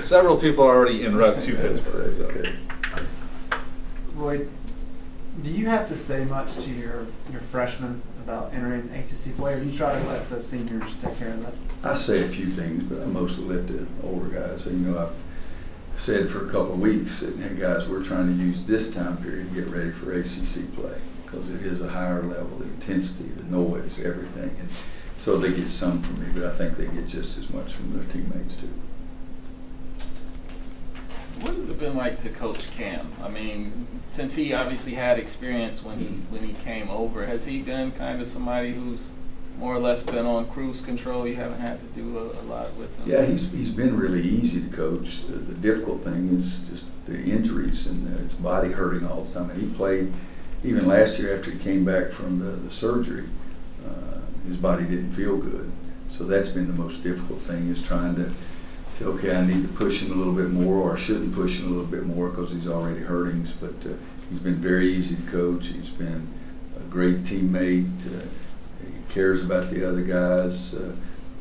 Several people are already en route to Pittsburgh. So. Okay. Roy, do you have to say much to your freshmen about entering ACC play, or do you try to let the seniors take care of that? I say a few things, but I mostly let the older guys. I've said for a couple of weeks that, hey guys, we're trying to use this time period to get ready for ACC play because it is a higher level, the intensity, the noise, everything. And so they get some from me, but I think they get just as much from their teammates too. What has it been like to coach Cam? I mean, since he obviously had experience when he came over, has he been kind of somebody who's more or less been on cruise control? You haven't had to do a lot with him. Yeah, he's been really easy to coach. The difficult thing is just the injuries and his body hurting all the time. And he played even last year after he came back from the surgery. His body didn't feel good, so that's been the most difficult thing, is trying to say, okay, I need to push him a little bit more, or I shouldn't push him a little bit more because he's already hurting. But he's been very easy to coach. He's been a great teammate. He cares about the other guys.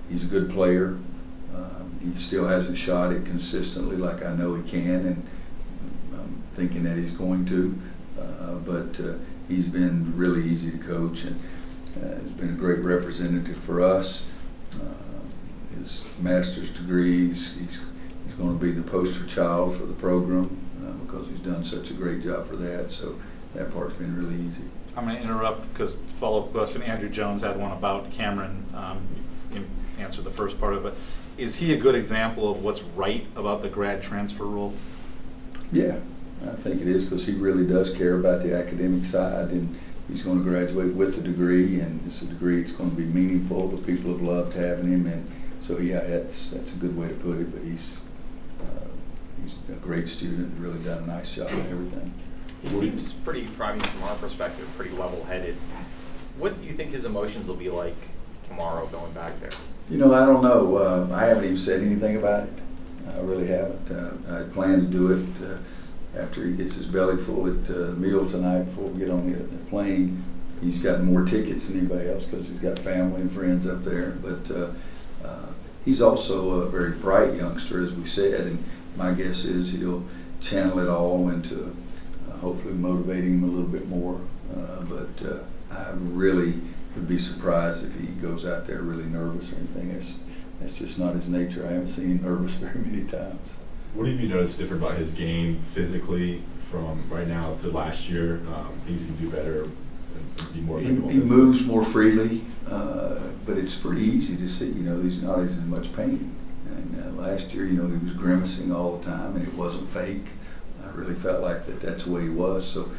He's a good player. He still hasn't shot it consistently like I know he can, and I'm thinking that he's going to. But he's been really easy to coach, and he's been a great representative for us. His master's degrees, he's going to be the poster child for the program because he's done such a great job for that. So that part's been really easy. I'm going to interrupt because follow-up question. Andrew Jones had one about Cameron. You answered the first part of it. Is he a good example of what's right about the grad transfer rule? Yeah, I think it is, because he really does care about the academic side, and he's going to graduate with a degree, and it's a degree that's going to be meaningful. The people have loved having him, and so yeah, that's a good way to put it. But he's a great student, really done a nice job and everything. He seems pretty, from our perspective, pretty level-headed. What do you think his emotions will be like tomorrow going back there? I don't know. I haven't even said anything about it. I really haven't. I plan to do it after he gets his belly full at meal tonight before we get on the plane. He's got more tickets than anybody else because he's got family and friends up there. But he's also a very bright youngster, as we said, and my guess is he'll channel it all into hopefully motivating him a little bit more. But I really would be surprised if he goes out there really nervous or anything. That's just not his nature. I haven't seen him nervous very many times. What have you noticed different about his game physically from right now to last year? Things he can do better and be more effective? He moves more freely, but it's pretty easy to see. He's not as in much pain. And last year, he was grimacing all the time, and it wasn't fake. I really felt like that's the way he was. So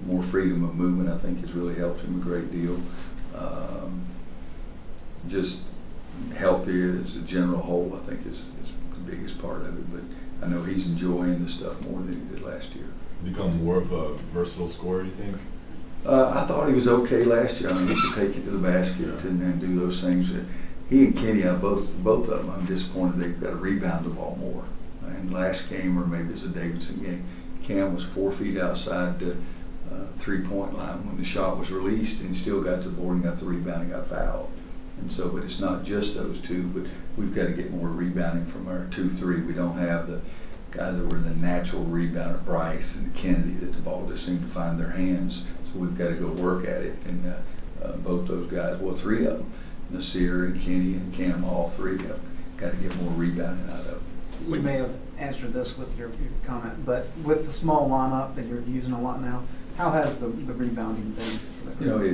more freedom of movement, I think, has really helped him a great deal. Just healthier as a general whole, I think, is the biggest part of it. But I know he's enjoying the stuff more than he did last year. He's become more of a versatile scorer, you think? I thought he was okay last year. He could take it to the basket and do those things. He and Kenny, both of them, I'm disappointed they've got to rebound the ball more. And last game, or maybe it was a Davidson game, Cam was 4 feet outside the three-point line when the shot was released, and he still got to the board and got the rebound and got fouled. And so, but it's not just those two, but we've got to get more rebounding from our 2-3. We don't have the guys that were the natural rebounder, Bryce and Kennedy, that the ball just seemed to find their hands. So we've got to go work at it. And both those guys, well, three of them, Nasir and Kenny and Cam, all three have got to get more rebounding out of it. You may have answered this with your comment, but with the small lineup that you're using a lot now, how has the rebounding been?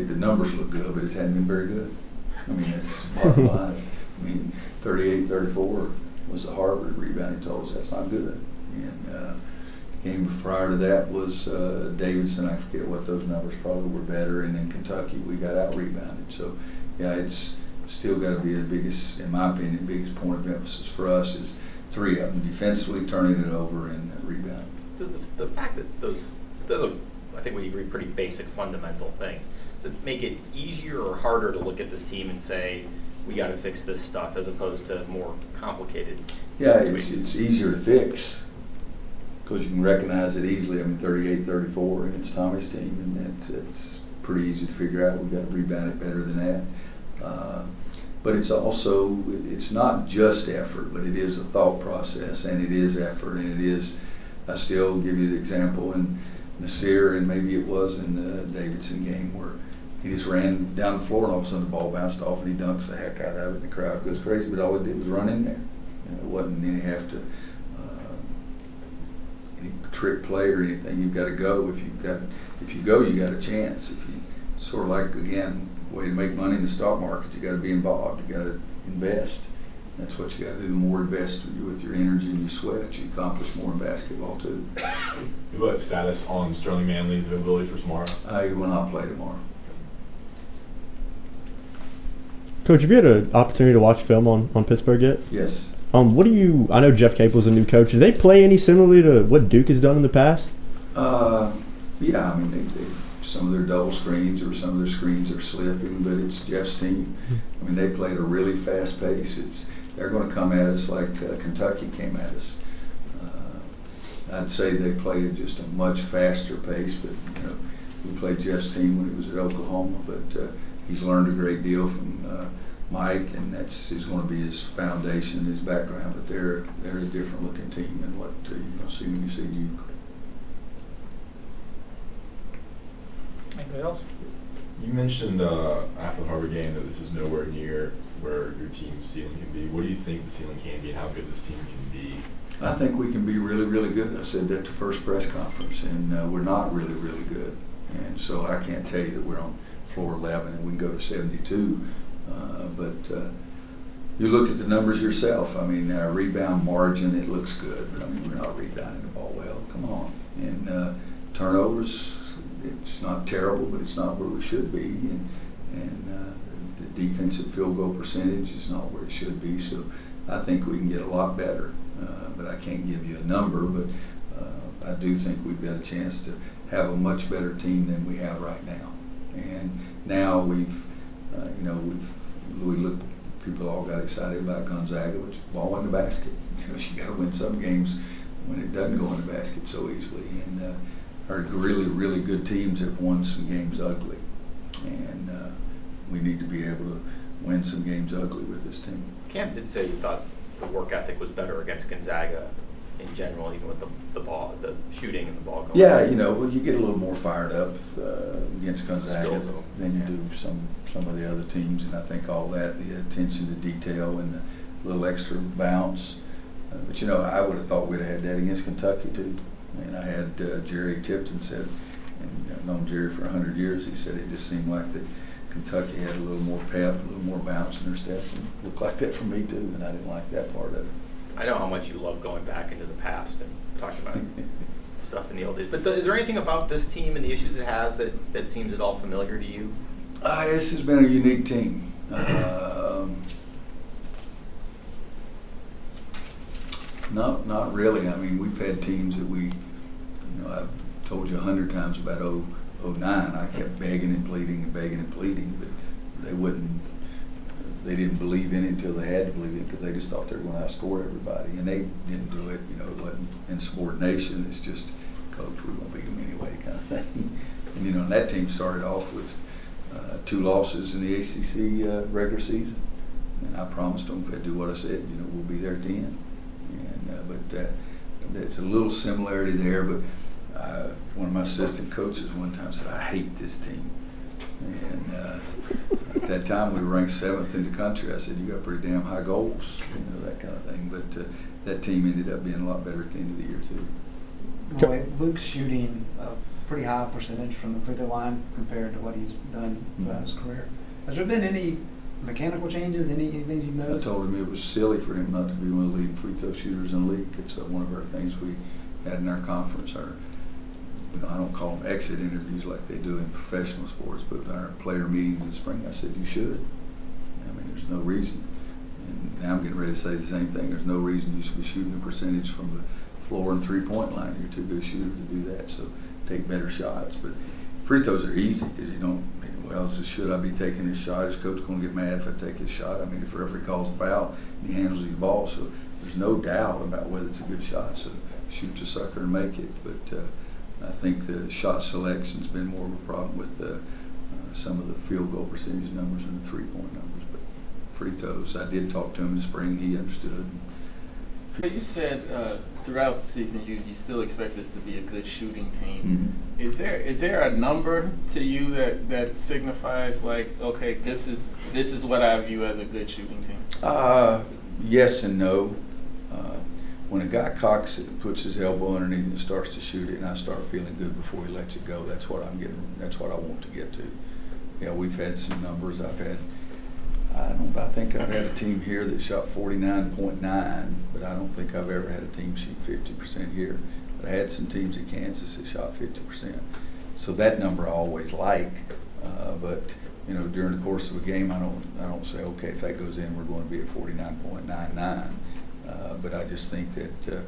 The numbers look good, but it hasn't been very good. I mean, that's the bottom line. 38-34 was the Harvard rebounding totals. That's not good. And the game prior to that was Davidson. I forget what those numbers probably were better. And in Kentucky, we got out-rebounded. So, yeah, it's still got to be the biggest, in my opinion, the biggest point of emphasis for us is three of them, defensively turning it over and rebounding. Does the fact that those are, I think we agree, pretty basic fundamental things, does it make it easier or harder to look at this team and say, we got to fix this stuff, as opposed to more complicated? Yeah, it's easier to fix because you can recognize it easily. 38-34 against Tommy's team, and it's pretty easy to figure out. We've got to rebound it better than that. But it's also, it's not just effort, but it is a thought process, and it is effort, and it is, I still give you the example in Nasir, and maybe it was in the Davidson game, where he just ran down the floor and all of a sudden the ball bounced off and he dunks the heck out of it and the crowd goes crazy, but all it did was run in there. It wasn't any any trick play or anything. You've got to go. If you go, you got a chance. If you sort of like, again, way to make money in the stock market, you got to be involved. You got to invest. That's what you got to do. The more invest with your energy and your sweat, you accomplish more in basketball too. What status on Sterling Manley's availability for tomorrow? He will not play tomorrow. Coach, have you had an opportunity to watch film on Pittsburgh yet? Yes. What do you? I know Jeff Capel's a new coach. Do they play any similarly to what Duke has done in the past? Yeah, I mean, they some of their double screens or some of their screens are slipping, but it's Jeff's team. I mean, they play at a really fast pace. They're going to come at us like Kentucky came at us. I'd say they play at just a much faster pace, but we played Jeff's team when he was at Oklahoma, but he's learned a great deal from Mike, and is going to be his foundation, his background. But they're a different looking team than what you're going to see when you see Duke. Anybody else? You mentioned after the Harvard game that this is nowhere near where your team's ceiling can be. What do you think the ceiling can be and how good this team can be? I think we can be really, really good. I said that at the first press conference, and we're not really, really good. And so I can't tell you that we're on floor 11 and we can go to 72. But you look at the numbers yourself. I mean, our rebound margin, it looks good, but I mean, we're not rebounding the ball well. Come on. And turnovers, it's not terrible, but it's not where we should be. And the defensive field goal percentage is not where it should be. So I think we can get a lot better. But I can't give you a number, but I do think we've got a chance to have a much better team than we have right now. And now we look, people all got excited about Gonzaga, which ball in the basket. You got to win some games when it doesn't go in the basket so easily. And our really, really good teams have won some games ugly. And we need to be able to win some games ugly with this team. Cam did say he thought the work ethic was better against Gonzaga in general, even with the ball, the shooting and the ball going. Yeah, you get a little more fired up against Gonzaga than you do some of the other teams, and I think all that, the attention to detail and the little extra bounce. But I would have thought we'd have had that against Kentucky too. And I had Jerry Tipton said, and I've known Jerry for 100 years. He said it just seemed like that Kentucky had a little more pep, a little more bounce in their steps, and it looked like that for me too. And I didn't like that part of it. I know how much you love going back into the past and talking about stuff in the old days. But is there anything about this team and the issues it has that seems at all familiar to you? This has been a unique team. Not really. I mean, we've had teams that I've told you 100 times about 09. I kept begging and pleading, but they didn't believe in it until they had to believe it because they just thought they were going to outscore everybody. And they didn't do it. It wasn't insubordination. It's just, coach, we're going to beat them anyway kind of thing. And, and that team started off with 2 losses in the ACC regular season. And I promised them if they do what I said, we'll be there at the end. And, but there's a little similarity there. But one of my assistant coaches one time said, I hate this team. And at that time, we were ranked 7th in the country. I said, you got pretty damn high goals, that kind of thing. But that team ended up being a lot better at the end of the year, too. Boy, Luke's shooting a pretty high percentage from the free throw line compared to what he's done throughout his career. Has there been any mechanical changes, anything you've noticed? I told him it was silly for him not to be one of the leading free throw shooters in the league. It's one of our things we had in our conference. I don't call them exit interviews like they do in professional sports, but our player meetings in the spring, I said, you should. I mean, there's no reason. And now I'm getting ready to say the same thing. There's no reason you should be shooting a percentage from the floor and 3-point line. You're too good a shooter to do that, so take better shots. But free throws are easy because should I be taking this shot? Is coach going to get mad if I take this shot? I mean, if the referee calls a foul and he handles his ball, so there's no doubt about whether it's a good shot. So shoot your sucker and make it. But I think the shot selection's been more of a problem with some of the field goal percentage numbers and the 3-point numbers. But free throws. I did talk to him in the spring, he understood. You said throughout the season you still expect this to be a good shooting team. Mhm. Is there a number to you that signifies like, okay, this is what I view as a good shooting team? Yes and no. When a guy cocks it, puts his elbow underneath and starts to shoot it, and I start feeling good before he lets it go, that's what that's what I want to get to. We've had some numbers. I think I've had a team here that shot 49.9, but I don't think I've ever had a team shoot 50% here. But I had some teams at Kansas that shot 50%. So that number I always like, but during the course of a game, I don't say, okay, if that goes in, we're going to be at 49.99. But I just think that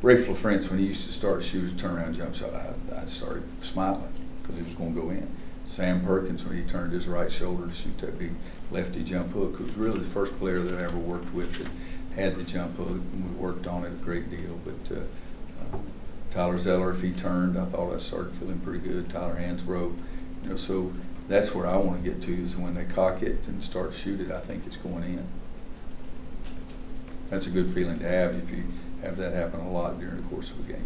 Rafe LaFrentz, when he used to start to shoot a turnaround jump shot, I started smiling because it was going to go in. Sam Perkins, when he turned his right shoulder to shoot that big lefty jump hook, was really the first player that I ever worked with that had the jump hook, and we worked on it a great deal. But Tyler Zeller, if he turned, I thought I started feeling pretty good. Tyler Hansbrough, so that's where I want to get to, is when they cock it and start to shoot it, I think it's going in. That's a good feeling to have if you have that happen a lot during the course of a game.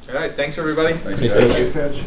All right, thanks everybody. Thanks, Thanks, guys. Coach.